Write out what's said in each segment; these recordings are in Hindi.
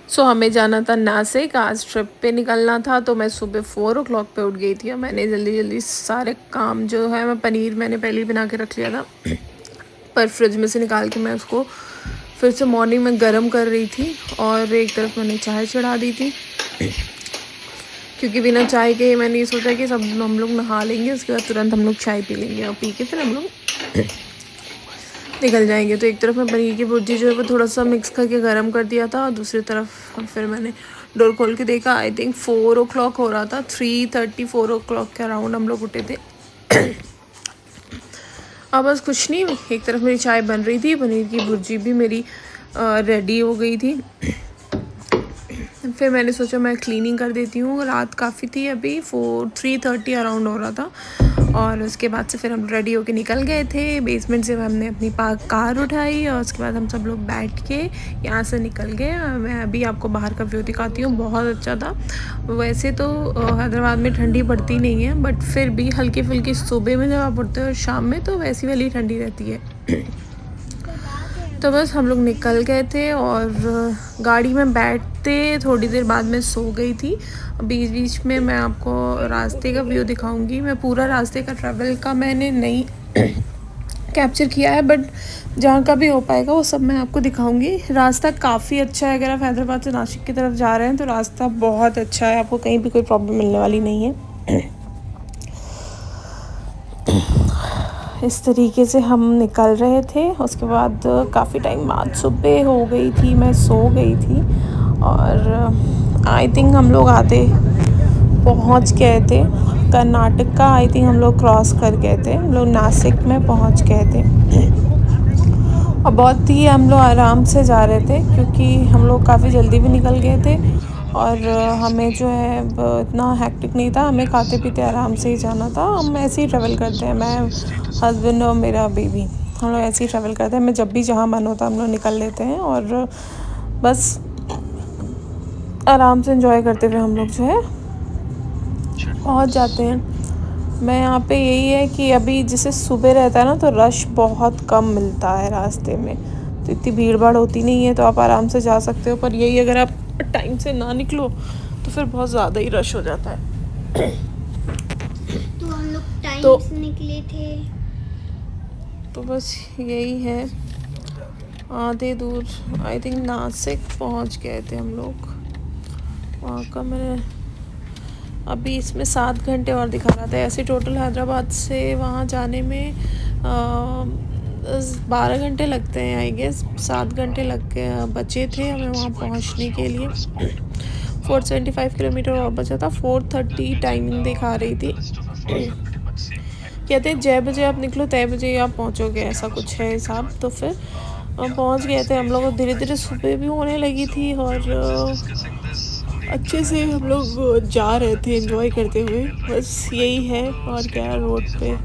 हमें जाना था नासिक, आज ट्रिप पे निकलना था। तो मैं सुबह 4 o'clock पे उठ गई थी और मैंने जल्दी जल्दी सारे काम जो है, मैं पनीर मैंने पहले ही बना के रख लिया था पर फ्रिज में से निकाल के मैं उसको फिर से मॉर्निंग में गर्म कर रही थी। और एक तरफ मैंने चाय चढ़ा दी थी क्योंकि बिना चाय के मैंने ये सोचा कि सब हम लोग नहा लेंगे, उसके बाद तुरंत हम लोग चाय पी लेंगे और पी के फिर हम लोग निकल जाएंगे। तो एक तरफ मैं पनीर की भुर्जी जो है वो थोड़ा सा मिक्स करके गर्म कर दिया था और दूसरी तरफ फिर मैंने डोर खोल के देखा। आई थिंक 4 o'clock हो रहा था, 3:30 4 o'clock के अराउंड हम लोग उठे थे। अब बस कुछ नहीं, एक तरफ मेरी चाय बन रही थी, पनीर की भुर्जी भी मेरी रेडी हो गई थी। फिर मैंने सोचा मैं क्लीनिंग कर देती हूँ, रात काफ़ी थी, अभी 3:30 अराउंड हो रहा था। और उसके बाद से फिर हम रेडी होके निकल गए थे। बेसमेंट से हमने अपनी कार उठाई और उसके बाद हम सब लोग बैठ के यहाँ से निकल गए। मैं अभी आपको बाहर का व्यू दिखाती हूँ, बहुत अच्छा था। वैसे तो हैदराबाद में ठंडी पड़ती नहीं है, बट फिर भी हल्की फुल्की सुबह में जब आप उठते हो और शाम में तो वैसी वाली ठंडी रहती है। तो बस हम लोग निकल गए थे और गाड़ी में बैठते थोड़ी देर बाद में सो गई थी। बीच बीच में मैं आपको रास्ते का व्यू दिखाऊंगी। मैं पूरा रास्ते का ट्रैवल का मैंने नहीं कैप्चर किया है, बट जहाँ का भी हो पाएगा वो सब मैं आपको दिखाऊंगी। रास्ता काफ़ी अच्छा है, अगर आप हैदराबाद से नासिक की तरफ जा रहे हैं तो रास्ता बहुत अच्छा है, आपको कहीं भी कोई प्रॉब्लम मिलने वाली नहीं है। इस तरीके से हम निकल रहे थे। उसके बाद काफ़ी टाइम बाद सुबह हो गई थी, मैं सो गई थी और आई थिंक हम लोग आते पहुंच गए थे कर्नाटक का। आई थिंक हम लोग क्रॉस कर गए थे, हम लोग नासिक में पहुंच गए थे। और बहुत ही हम लोग आराम से जा रहे थे क्योंकि हम लोग काफ़ी जल्दी भी निकल गए थे और हमें जो है इतना हैक्टिक नहीं था, हमें खाते पीते आराम से ही जाना था। हम ऐसे ही ट्रैवल करते हैं, मैं हस्बैंड और मेरा बेबी, हम लोग ऐसे ही ट्रैवल करते हैं। हमें जब भी जहाँ मन होता है हम लोग निकल लेते हैं और बस आराम से एंजॉय करते हुए हम लोग जो है पहुँच जाते हैं। मैं यहाँ पे यही है कि अभी जैसे सुबह रहता है ना तो रश बहुत कम मिलता है रास्ते में, तो इतनी भीड़ भाड़ होती नहीं है, तो आप आराम से जा सकते हो। पर यही अगर आप टाइम से ना निकलो तो फिर बहुत ज़्यादा ही रश हो जाता है। तो हम लोग टाइम तो से निकले थे। तो बस यही है, आधे दूर आई थिंक नासिक पहुँच गए थे हम लोग। वहाँ का मैंने अभी इसमें 7 घंटे और दिखा रहा था, ऐसे टोटल हैदराबाद से वहाँ जाने में 12 घंटे लगते हैं आई गेस। 7 घंटे लग के बचे थे हमें वहाँ पहुँचने के लिए। 475 किलोमीटर और बचा था। 4:30 टाइमिंग दिखा रही थी। कहते हैं 6 बजे आप निकलो 3 बजे आप पहुँचोगे, ऐसा कुछ है हिसाब। तो फिर पहुँच गए थे हम लोग। धीरे धीरे सुबह भी होने लगी थी और अच्छे से हम लोग जा रहे थे एंजॉय करते हुए, बस यही है। और क्या, रोड पे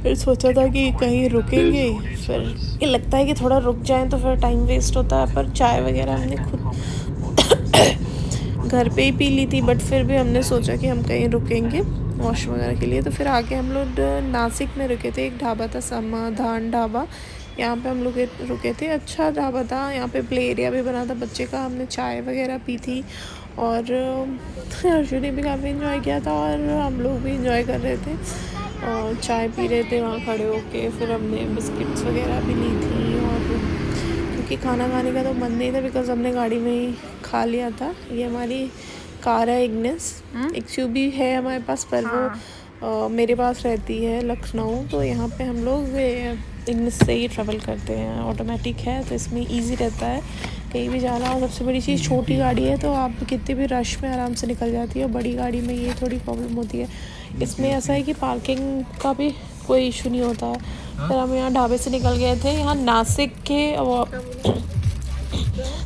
फिर सोचा था कि कहीं रुकेंगे, फिर ये लगता है कि थोड़ा रुक जाएं तो फिर टाइम वेस्ट होता है। पर चाय वगैरह हमने खुद घर पे ही पी ली थी, बट फिर भी हमने सोचा कि हम कहीं रुकेंगे वॉश वगैरह के लिए। तो फिर आगे हम लोग नासिक में रुके थे, एक ढाबा था समाधान ढाबा, यहाँ पे हम लोग रुके थे। अच्छा ढाबा था, यहाँ पे प्ले एरिया भी बना था बच्चे का। हमने चाय वगैरह पी थी और अर्शु ने भी काफ़ी इन्जॉय किया था और हम लोग भी इन्जॉय कर रहे थे और चाय पी रहे थे वहाँ खड़े होके। फिर हमने बिस्किट्स वगैरह भी ली थी और क्योंकि खाना खाने का तो मन नहीं था बिकॉज हमने गाड़ी में ही खा लिया था। ये हमारी कार है इग्निस, एक्सयूवी है हमारे पास, पर वो मेरे पास रहती है लखनऊ। तो यहाँ पे हम लोग इग्निस से ही ट्रैवल करते हैं, ऑटोमेटिक है तो इसमें इजी रहता है कहीं भी जाना। और सबसे बड़ी चीज़ छोटी गाड़ी है तो आप कितने भी रश में आराम से निकल जाती है। बड़ी गाड़ी में ये थोड़ी प्रॉब्लम होती है। इसमें ऐसा है कि पार्किंग का भी कोई इशू नहीं होता है। फिर हम यहाँ ढाबे से निकल गए थे। यहाँ नासिक के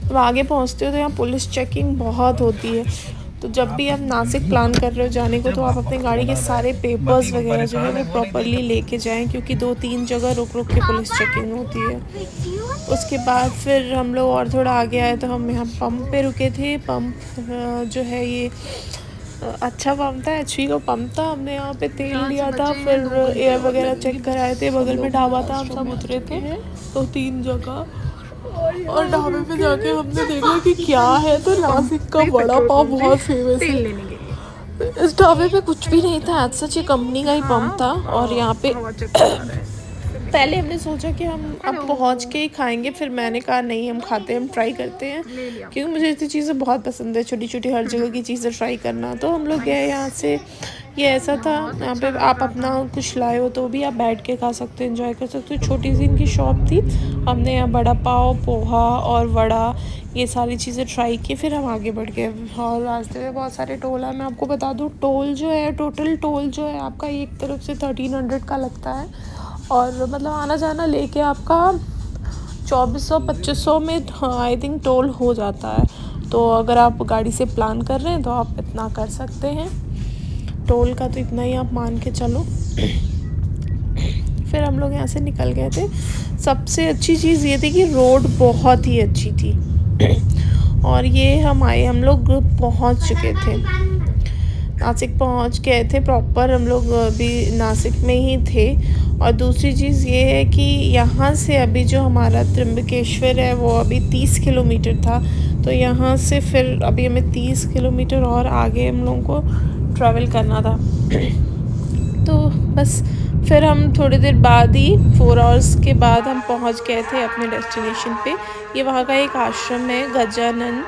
जब आगे पहुँचते हो तो यहाँ पुलिस चेकिंग बहुत होती है। तो जब भी आप नासिक प्लान कर रहे हो जाने को तो आप अपनी गाड़ी के सारे पेपर्स वगैरह जो है वो प्रॉपरली लेके जाएं, क्योंकि 2-3 जगह रुक रुक के पुलिस चेकिंग होती है। उसके बाद फिर हम लोग और थोड़ा आगे आए तो हम यहाँ पंप पे रुके थे। पंप जो है ये अच्छा पंप था, एचपी का पंप था। हमने यहाँ पे तेल लिया था, फिर एयर वगैरह चेक कराए थे। बगल में ढाबा था, हम सब उतरे थे 2-3 जगह। और और ढाबे पे जाके हमने देखा कि क्या है, तो नासिक का वड़ा पाव बहुत फेमस है। इस ढाबे पे कुछ भी नहीं था, सच ये कंपनी का ही पंप था। और यहाँ पे पहले हमने सोचा कि हम अब पहुँच के ही खाएंगे, फिर मैंने कहा नहीं हम खाते हैं, हम ट्राई करते हैं, क्योंकि मुझे ऐसी चीज़ें बहुत पसंद है, छोटी छोटी हर जगह की चीज़ें ट्राई करना। तो हम लोग गए यहाँ से। ये ऐसा था, यहाँ पे आप अपना कुछ लाए हो तो भी आप बैठ के खा सकते हो, एंजॉय कर सकते हो। छोटी सी इनकी शॉप थी। हमने यहाँ बड़ा पाव, पोहा और वड़ा, ये सारी चीज़ें ट्राई की। फिर हम आगे बढ़ गए और रास्ते में बहुत सारे टोल है। मैं आपको बता दूँ, टोल जो है, टोटल टोल जो है आपका एक तरफ से 1300 का लगता है। और मतलब आना जाना लेके आपका 2400-2500 में आई थिंक टोल हो जाता है। तो अगर आप गाड़ी से प्लान कर रहे हैं तो आप इतना कर सकते हैं, टोल का तो इतना ही आप मान के चलो। फिर हम लोग यहाँ से निकल गए थे। सबसे अच्छी चीज़ ये थी कि रोड बहुत ही अच्छी थी। और ये हम लोग पहुँच चुके थे, नासिक पहुँच गए थे प्रॉपर। हम लोग अभी नासिक में ही थे। और दूसरी चीज़ ये है कि यहाँ से अभी जो हमारा त्र्यंबकेश्वर है वो अभी 30 किलोमीटर था। तो यहाँ से फिर अभी हमें 30 किलोमीटर और आगे हम लोगों को ट्रैवल करना था। तो बस फिर हम थोड़ी देर बाद ही 4 आवर्स के बाद हम पहुँच गए थे अपने डेस्टिनेशन पे। ये वहाँ का एक आश्रम है, गजानन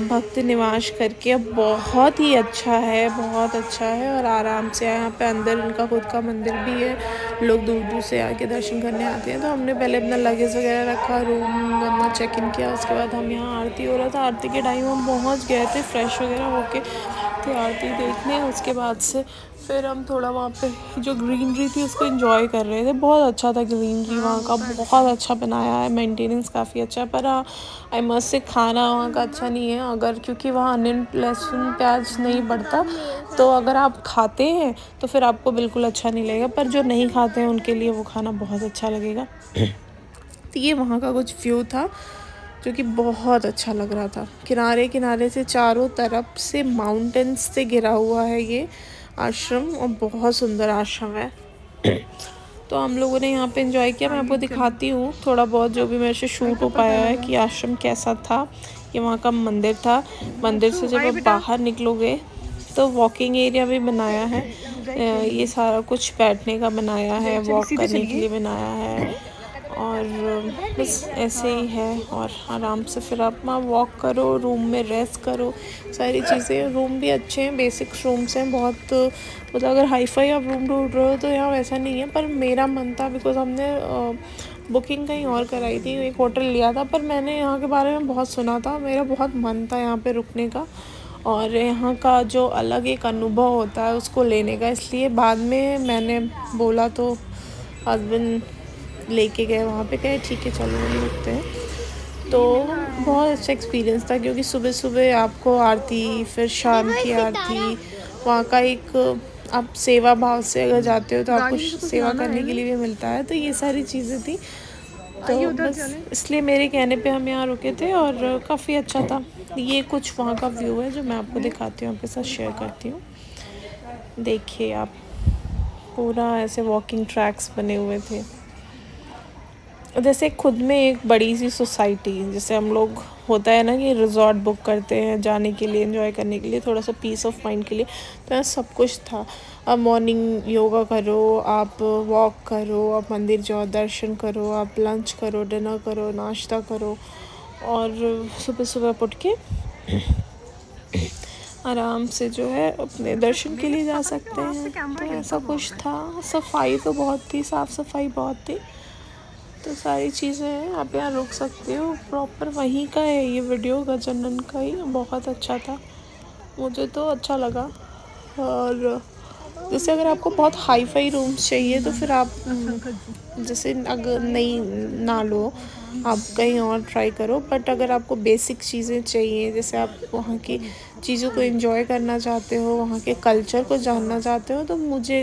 भक्त निवास करके। बहुत ही अच्छा है, बहुत अच्छा है। और आराम से यहाँ पे अंदर इनका खुद का मंदिर भी है, लोग दूर दूर से आके दर्शन करने आते हैं। तो हमने पहले अपना लगेज वगैरह रखा, रूम अपना चेक इन किया। उसके बाद हम यहाँ, आरती हो रहा था, आरती के टाइम हम पहुँच गए थे फ्रेश वगैरह होके थे आरती देखने। उसके बाद से फिर हम थोड़ा वहाँ पे जो ग्रीनरी थी उसको एंजॉय कर रहे थे। बहुत अच्छा था ग्रीनरी वहाँ का, बहुत अच्छा बनाया है, मेंटेनेंस काफ़ी अच्छा है। पर आई मस्ट से खाना वहाँ का अच्छा नहीं है, अगर क्योंकि वहाँ अनियन लहसुन प्याज नहीं पड़ता। तो अगर आप खाते हैं तो फिर आपको बिल्कुल अच्छा नहीं लगेगा, पर जो नहीं खाते हैं उनके लिए वो खाना बहुत अच्छा लगेगा। तो ये वहाँ का कुछ व्यू था जो कि बहुत अच्छा लग रहा था। किनारे किनारे से चारों तरफ से माउंटेन्स से घिरा हुआ है ये आश्रम, और बहुत सुंदर आश्रम है। तो हम लोगों ने यहाँ पे एंजॉय किया। मैं आपको दिखाती हूँ थोड़ा बहुत जो भी मेरे से शूट हो पाया है कि आश्रम कैसा था। ये वहाँ का मंदिर था। मंदिर से जब आप बाहर निकलोगे तो वॉकिंग एरिया भी बनाया है। ये सारा कुछ बैठने का बनाया है, वॉक करने के लिए बनाया है। और बस ऐसे ही है। और आराम से फिर आप वहाँ वॉक करो, रूम में रेस्ट करो, सारी चीज़ें। रूम भी अच्छे हैं, बेसिक रूम्स हैं बहुत। मतलब अगर हाई फाई आप रूम ढूंढ रहे हो तो यहाँ वैसा नहीं है। पर मेरा मन था, बिकॉज हमने बुकिंग कहीं और कराई थी, एक होटल लिया था, पर मैंने यहाँ के बारे में बहुत सुना था, मेरा बहुत मन था यहाँ पे रुकने का और यहाँ का जो अलग एक अनुभव होता है उसको लेने का। इसलिए बाद में मैंने बोला तो हस्बैंड लेके गए वहाँ पे, कहे ठीक है चलो वहीं रुकते हैं। तो बहुत अच्छा एक्सपीरियंस था, क्योंकि सुबह सुबह आपको आरती, फिर शाम की आरती, वहाँ का एक आप सेवा भाव से अगर जाते हो तो आपको सेवा करने के लिए भी मिलता है। तो ये सारी चीज़ें थी। तो बस इसलिए मेरे कहने पे हम यहाँ रुके थे और काफ़ी अच्छा था। ये कुछ वहाँ का व्यू है जो मैं आपको दिखाती हूँ, आपके साथ शेयर करती हूँ। देखिए आप, पूरा ऐसे वॉकिंग ट्रैक्स बने हुए थे, जैसे खुद में एक बड़ी सी सोसाइटी। जैसे हम लोग होता है ना कि रिजॉर्ट बुक करते हैं जाने के लिए, एंजॉय करने के लिए, थोड़ा सा पीस ऑफ माइंड के लिए, तो यहाँ सब कुछ था। आप मॉर्निंग योगा करो, आप वॉक करो, आप मंदिर जाओ, दर्शन करो, आप लंच करो, डिनर करो, नाश्ता करो, और सुबह सुबह उठ के आराम से जो है अपने दर्शन के लिए जा सकते हैं। तो ऐसा कुछ था। सफाई तो बहुत थी, साफ़ सफाई बहुत थी। तो सारी चीज़ें हैं, आप यहाँ रुक सकते हो। प्रॉपर वहीं का है ये वीडियो, गजानन का ही। बहुत अच्छा था, मुझे तो अच्छा लगा। और जैसे अगर आपको बहुत हाई फाई रूम्स चाहिए तो फिर आप जैसे अगर नहीं ना लो, आप कहीं और ट्राई करो। बट अगर आपको बेसिक चीज़ें चाहिए, जैसे आप वहाँ की चीज़ों को एंजॉय करना चाहते हो, वहाँ के कल्चर को जानना चाहते हो, तो मुझे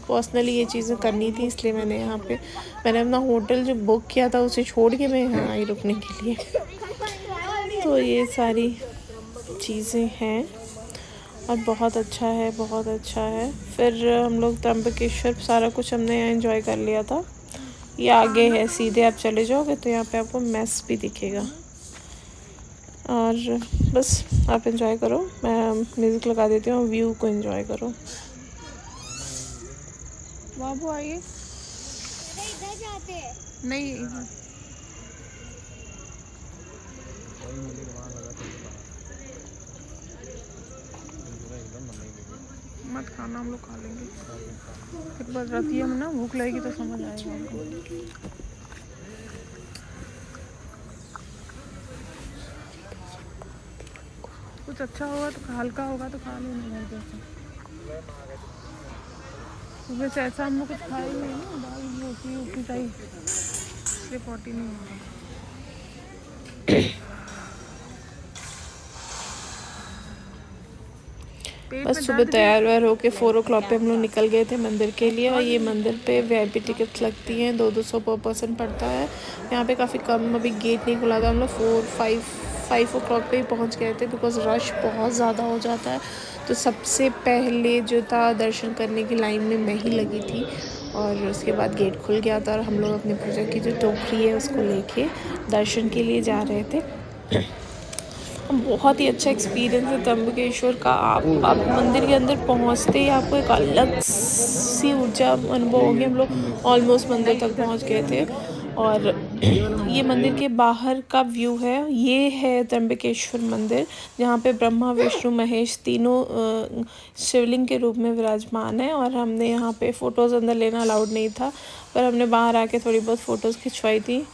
पर्सनली ये चीज़ें करनी थी। इसलिए मैंने अपना होटल जो बुक किया था उसे छोड़ के मैं यहाँ आई रुकने के लिए। तो ये सारी चीज़ें हैं और बहुत अच्छा है, बहुत अच्छा है। फिर हम लोग त्र्यंबकेश्वर सारा कुछ हमने यहाँ एंजॉय कर लिया था। ये आगे है, सीधे आप चले जाओगे तो यहाँ पे आपको मेस भी दिखेगा। और बस आप एंजॉय करो, मैं म्यूज़िक लगा देती हूँ, व्यू को एंजॉय करो। बाबू आइए। इधर जाते हैं। नहीं मत खाना, हम लोग खा लेंगे। फिर बस रतिया में ना भूख लगेगी तो समझ आएगा आपको। कुछ अच्छा होगा तो हल्का होगा तो खा लेना घर जैसा। वैसे ऐसा हम लोग कुछ खाए ही नहीं ना, दाल रोटी उसी टाइप, इसलिए 40 नहीं होगा। बस सुबह तैयार वैयार होके 4 o'clock पे हम लोग निकल गए थे मंदिर के लिए। और ये मंदिर पे VIP टिकट्स लगती हैं, 200 पर पर्सन पड़ता है। यहाँ पे काफ़ी कम, अभी गेट नहीं खुला था, हम लोग 5 o'clock पे ही पहुँच गए थे बिकॉज़ रश बहुत ज़्यादा हो जाता है। तो सबसे पहले जो था दर्शन करने की लाइन में मैं ही लगी थी, और उसके बाद गेट खुल गया था और हम लोग अपनी पूजा की जो टोकरी है उसको लेके दर्शन के लिए जा रहे थे। बहुत ही अच्छा एक्सपीरियंस है त्र्यंबकेश्वर का। आप मंदिर के अंदर पहुंचते ही आपको एक अलग सी ऊर्जा अनुभव होगी। हम लोग ऑलमोस्ट मंदिर तक पहुंच गए थे। और ये मंदिर के बाहर का व्यू है। ये है त्र्यंबकेश्वर मंदिर, जहाँ पे ब्रह्मा विष्णु महेश तीनों शिवलिंग के रूप में विराजमान है। और हमने यहाँ पे फ़ोटोज़ अंदर लेना अलाउड नहीं था, पर हमने बाहर आके थोड़ी बहुत फ़ोटोज़ खिंचवाई थी।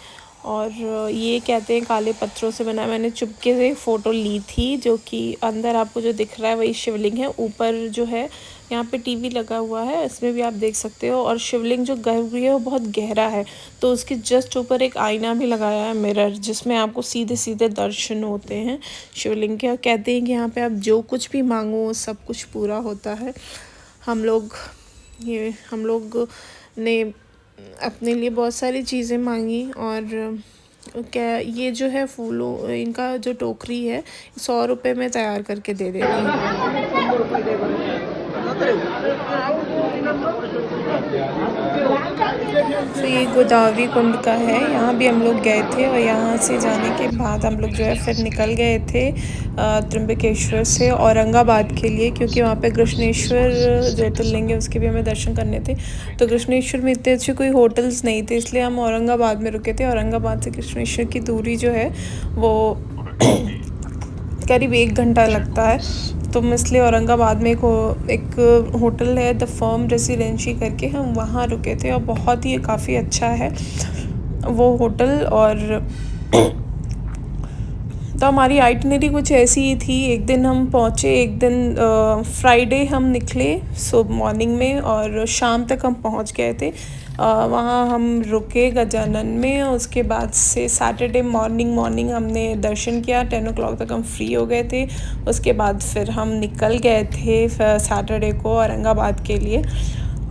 और ये कहते हैं काले पत्थरों से बना है। मैंने चुपके से फ़ोटो ली थी, जो कि अंदर आपको जो दिख रहा है वही शिवलिंग है। ऊपर जो है यहाँ पे टीवी लगा हुआ है, इसमें भी आप देख सकते हो। और शिवलिंग जो गर्भगृह है वो बहुत गहरा है, तो उसके जस्ट ऊपर एक आईना भी लगाया है, मिरर, जिसमें आपको सीधे सीधे दर्शन होते हैं शिवलिंग के। और कहते हैं कि यहाँ पे आप जो कुछ भी मांगो सब कुछ पूरा होता है। हम लोग ने अपने लिए बहुत सारी चीज़ें मांगी। और क्या ये जो है फूलों, इनका जो टोकरी है 100 रुपये में तैयार करके दे देती है। तो ये गोदावरी कुंड का है, यहाँ भी हम लोग गए थे। और यहाँ से जाने के बाद हम लोग जो है फिर निकल गए थे त्र्यंबकेश्वर से औरंगाबाद के लिए, क्योंकि वहाँ पे कृष्णेश्वर ज्योतिर्लिंग है, उसके भी हमें दर्शन करने थे। तो कृष्णेश्वर में इतने अच्छे कोई होटल्स नहीं थे, इसलिए हम औरंगाबाद में रुके थे। औरंगाबाद से कृष्णेश्वर की दूरी जो है वो करीब 1 घंटा लगता है। तो हम इसलिए औरंगाबाद में एक होटल है द फर्म रेसिडेंसी करके, हम वहाँ रुके थे। और बहुत ही काफ़ी अच्छा है वो होटल। और तो हमारी आइटनरी कुछ ऐसी ही थी। एक दिन हम पहुँचे, एक दिन फ्राइडे हम निकले सुबह मॉर्निंग में, और शाम तक हम पहुँच गए थे। वहाँ हम रुके गजानन में। उसके बाद से सैटरडे मॉर्निंग हमने दर्शन किया, 10 o'clock तक हम फ्री हो गए थे। उसके बाद फिर हम निकल गए थे सैटरडे को औरंगाबाद के लिए।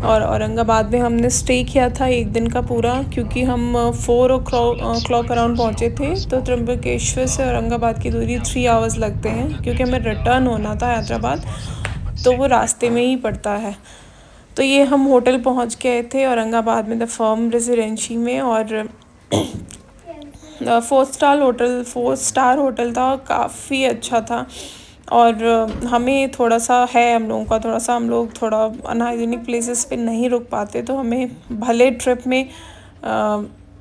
और औरंगाबाद में हमने स्टे किया था 1 दिन का पूरा, क्योंकि हम 4 o'clock अराउंड पहुँचे थे। तो त्र्यंबकेश्वर से औरंगाबाद की दूरी 3 hours लगते हैं, क्योंकि हमें रिटर्न होना था हैदराबाद, तो वो रास्ते में ही पड़ता है। तो ये हम होटल पहुंच गए थे औरंगाबाद में द फर्म रेजिडेंसी में। और 4 स्टार होटल था, काफ़ी अच्छा था। और हमें थोड़ा सा है, हम लोग थोड़ा अनहाइजीनिक प्लेसेस पे नहीं रुक पाते, तो हमें भले ट्रिप में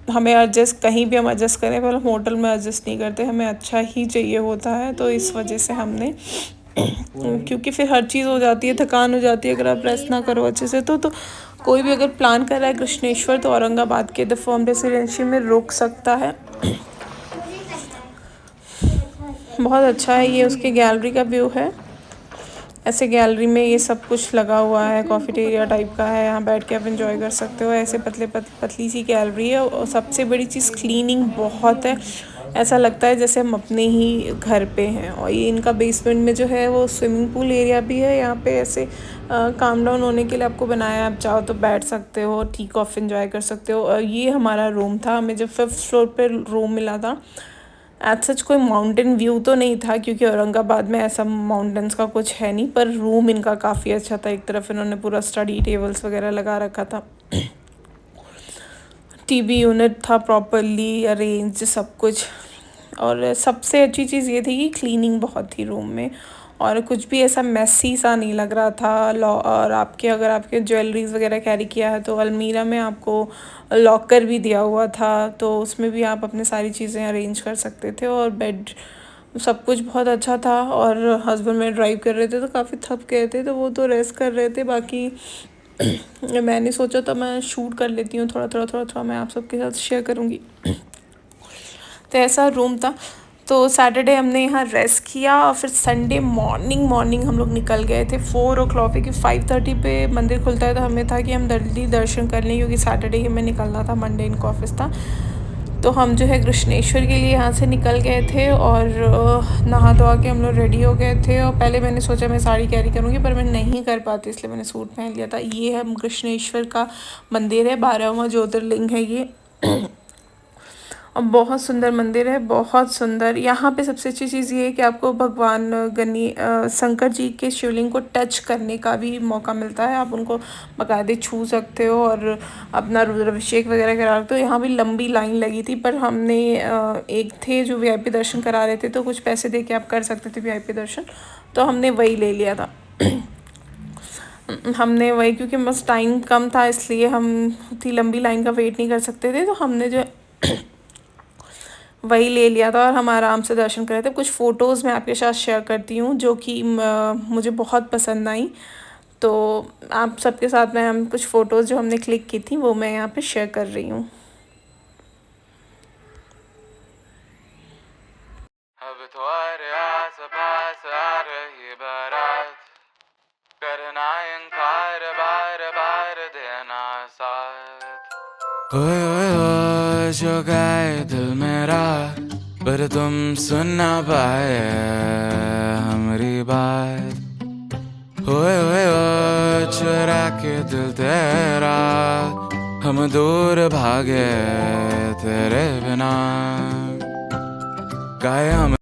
हमें कहीं भी हम एडजस्ट करें, पर हम होटल में एडजस्ट नहीं करते, हमें अच्छा ही चाहिए होता है। तो इस वजह से हमने क्योंकि फिर हर चीज़ हो जाती है, थकान हो जाती है अगर आप रेस्ट ना करो अच्छे से। तो कोई भी अगर प्लान कर रहा है कृष्णेश्वर, तो औरंगाबाद के द फर्म रेसिडेंसी में रुक सकता है। बहुत अच्छा है। ये उसकी गैलरी का व्यू है। ऐसे गैलरी में ये सब कुछ लगा हुआ है, कॉफेटेरिया टाइप का है, यहाँ बैठ के आप एंजॉय कर सकते हो। ऐसे पतली सी गैलरी है। और सबसे बड़ी चीज़ क्लीनिंग बहुत है, ऐसा लगता है जैसे हम अपने ही घर पे हैं। और ये इनका बेसमेंट में जो है वो स्विमिंग पूल एरिया भी है। यहाँ पे ऐसे काम डाउन होने के लिए आपको बनाया, आप चाहो तो बैठ सकते हो, टी कॉफ़ी एंजॉय कर सकते हो। और ये हमारा रूम था, हमें जो 5th फ्लोर पे रूम मिला था। एज सच कोई माउंटेन व्यू तो नहीं था, क्योंकि औरंगाबाद में ऐसा माउंटेन्स का कुछ है नहीं, पर रूम इनका काफ़ी अच्छा था। एक तरफ इन्होंने पूरा स्टडी टेबल्स वगैरह लगा रखा था। टीवी यूनिट था प्रॉपरली अरेंज सब कुछ। और सबसे अच्छी चीज़ ये थी कि क्लीनिंग बहुत थी रूम में, और कुछ भी ऐसा मेसी सा नहीं लग रहा था। और आपके अगर आपके ज्वेलरीज वगैरह कैरी किया है तो अलमीरा में आपको लॉकर भी दिया हुआ था, तो उसमें भी आप अपने सारी चीज़ें अरेंज कर सकते थे। और बेड सब कुछ बहुत अच्छा था। और हस्बैंड में ड्राइव कर रहे थे तो काफ़ी थक गए थे, तो वो तो रेस्ट कर रहे थे। बाकी मैंने सोचा तो मैं शूट कर लेती हूँ थोड़ा मैं आप सबके साथ शेयर करूँगी। तो ऐसा रूम था। तो सैटरडे हमने यहाँ रेस्ट किया और फिर संडे मॉर्निंग हम लोग निकल गए थे 4 o'clock पे, कि 5:30 पे मंदिर खुलता है, तो हमें था कि हम जल्दी दर्शन कर लें क्योंकि सैटरडे ही हमें निकलना था, मंडे इनको ऑफिस था। तो हम जो है कृष्णेश्वर के लिए यहाँ से निकल गए थे और नहा धोआ के हम लोग रेडी हो गए थे। और पहले मैंने सोचा मैं साड़ी कैरी करूँगी पर मैं नहीं कर पाती, इसलिए मैंने सूट पहन लिया था। ये है कृष्णेश्वर का मंदिर है, 12वां ज्योतिर्लिंग है ये। और बहुत सुंदर मंदिर है, बहुत सुंदर। यहाँ पे सबसे अच्छी चीज़ ये है कि आपको भगवान शंकर जी के शिवलिंग को टच करने का भी मौका मिलता है। आप उनको बाकायदे छू सकते हो और अपना रुद्राभिषेक वगैरह करा सकते हो। यहाँ भी लंबी लाइन लगी थी, पर हमने एक थे जो वीआईपी दर्शन करा रहे थे, तो कुछ पैसे दे के आप कर सकते थे वीआईपी दर्शन, तो हमने वही ले लिया था। हमने वही, क्योंकि बस टाइम कम था इसलिए हम उतनी लंबी लाइन का वेट नहीं कर सकते थे, तो हमने जो वही ले लिया था और हम आराम से दर्शन कर रहे थे। कुछ फ़ोटोज़ मैं आपके साथ शेयर करती हूँ जो कि मुझे बहुत पसंद आई, तो आप सबके साथ में हम कुछ फ़ोटोज़ जो हमने क्लिक की थी वो मैं यहाँ पे शेयर कर रही हूँ। अब तुम्हारे आस पास आ रही बारात, करना इनकार बार बार देना साथ। ओए जो गाए दिल मेरा, पर तुम सुन ना पाए हमारी बात। ओए चुरा के दिल तेरा, हम दूर भागे तेरे बिना। कायम